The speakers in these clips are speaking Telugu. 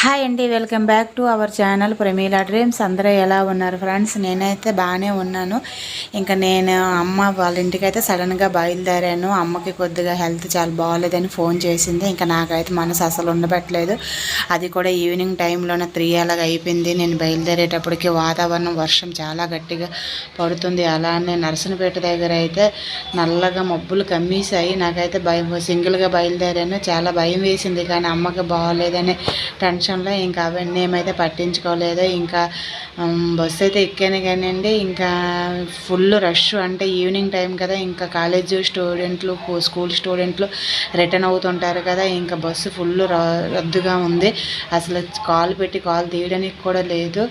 హాయ్ అండి, welcome back to our channel Pramila dreams. అందరూ ఎలా ఉన్నారు ఫ్రెండ్స్? నేనైతే బాగానే ఉన్నాను. ఇంకా నేను అమ్మ వాళ్ళ ఇంటికైతే సడన్గా బయలుదేరాను. అమ్మకి కొద్దిగా హెల్త్ చాలా బాగాలేదని ఫోన్ చేసింది. ఇంకా నాకైతే మనసు అసలు ఉండబట్టలేదు. అది కూడా ఈవినింగ్ టైంలోనే 3 అలాగ అయిపోయింది. నేను బయలుదేరేటప్పటికి వాతావరణం వర్షం చాలా గట్టిగా పడుతుంది. అలానే నర్సనపేట దగ్గర అయితే నల్లగా మబ్బులు కమ్మేశాయి. నాకైతే సింగిల్గా బయలుదేరాను. చాలా భయం వేసింది, కానీ అమ్మకి బాగాలేదని టెన్షన్లో ఇంకా అవన్నీ ఏమైతే పట్టించుకోలేదు. ఇంకా బస్సు అయితే ఎక్కాను కానివ్వండి, ఇంకా ఫుల్ రష్. అంటే ఈవినింగ్ టైం కదా, ఇంకా కాలేజ్ స్టూడెంట్లు, స్కూల్ స్టూడెంట్లు రిటర్న్ అవుతుంటారు కదా, ఇంకా బస్సు ఫుల్ రద్దుగా ఉంది. అసలు కాలు పెట్టి కాలు తీయడానికి కూడా లేదు.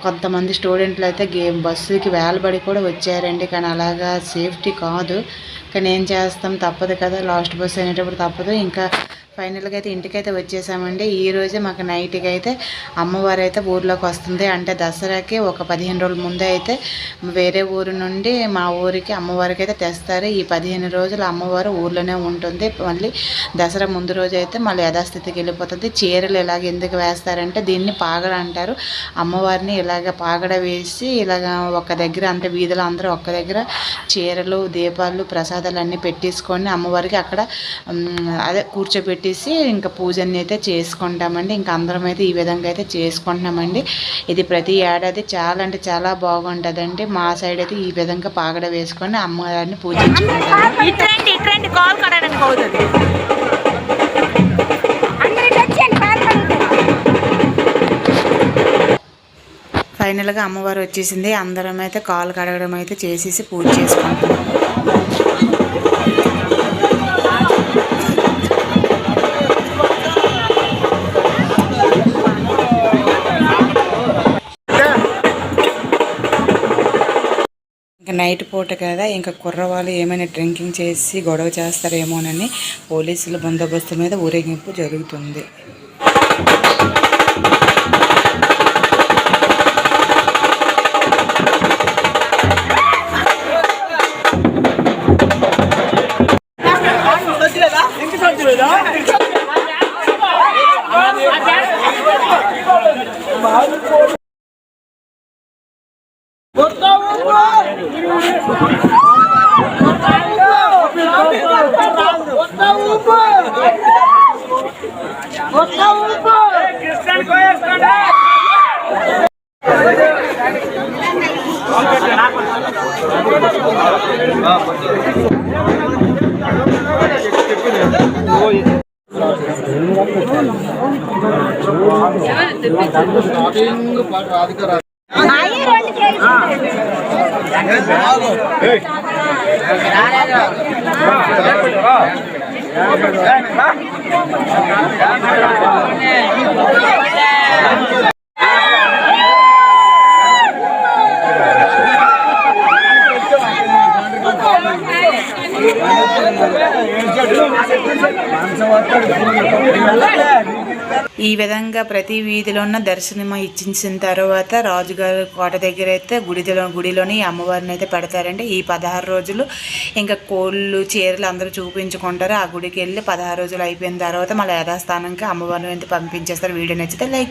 కొంతమంది స్టూడెంట్లు అయితే బస్సుకి వేలబడి కూడా వచ్చారండి, కానీ అలాగా సేఫ్టీ కాదు. కానీ ఏం చేస్తాం, తప్పదు కదా, లాస్ట్ బస్సు అనేటప్పుడు తప్పదు. ఇంకా ఫైనల్గా అయితే ఇంటికైతే వచ్చేసామండి. ఈరోజే మాకు నైట్కి అయితే అమ్మవారు అయితే ఊర్లోకి వస్తుంది. అంటే దసరాకి ఒక 15 రోజుల ముందే అయితే వేరే ఊరు నుండి మా ఊరికి అమ్మవారికి అయితే తెస్తారు. ఈ 15 రోజులు అమ్మవారు ఊర్లోనే ఉంటుంది. మళ్ళీ దసరా ముందు రోజు అయితే మళ్ళీ యథాస్థితికి వెళ్ళిపోతుంది. చీరలు ఇలాగ ఎందుకు వేస్తారంటే దీన్ని పాగడ అంటారు. అమ్మవారిని ఇలాగ పాగడ వేసి ఇలాగ ఒక దగ్గర, అంటే వీధిలో అందరూ ఒక్క దగ్గర చీరలు, దీపాలు, ప్రసాదాలు అన్నీ పెట్టేసుకొని అమ్మవారికి అక్కడ అదే కూర్చోబెట్టి ఇంకా పూజని అయితే చేసుకుంటామండి. ఇంకా అందరం అయితే ఈ విధంగా అయితే చేసుకుంటున్నామండి. ఇది ప్రతి ఏడాది చాలా అంటే చాలా బాగుంటుందండి. మా సైడ్ అయితే ఈ విధంగా పాగడ వేసుకొని అమ్మవారిని పూజించుకుంటాము. ఫైనల్గా అమ్మవారు వచ్చేసింది. అందరం అయితే కాలు కడగడం అయితే చేసేసి పూజ చేసుకుంటాం. ఇంకా నైట్ పూట కదా, ఇంకా కుర్రవాళ్ళు ఏమైనా డ్రింకింగ్ చేసి గొడవ చేస్తారేమోనని పోలీసుల బందోబస్తు మీద ఊరేగింపు జరుగుతుంది. ఈ విధంగా ప్రతి వీధిలో ఉన్న దర్శనం ఇచ్చిన తర్వాత రాజుగారి కోట దగ్గర అయితే గుడిలోని అమ్మవారిని అయితే పెడతారండి. ఈ 16 రోజులు ఇంకా కోళ్ళు, చీరలు అందరూ చూపించుకుంటారు. ఆ గుడికి వెళ్ళి 16 రోజులు అయిపోయిన తర్వాత మళ్ళీ యథాస్థానంకి అమ్మవారిని అయితే పంపించేస్తారు. వీడియో నచ్చితే లైక్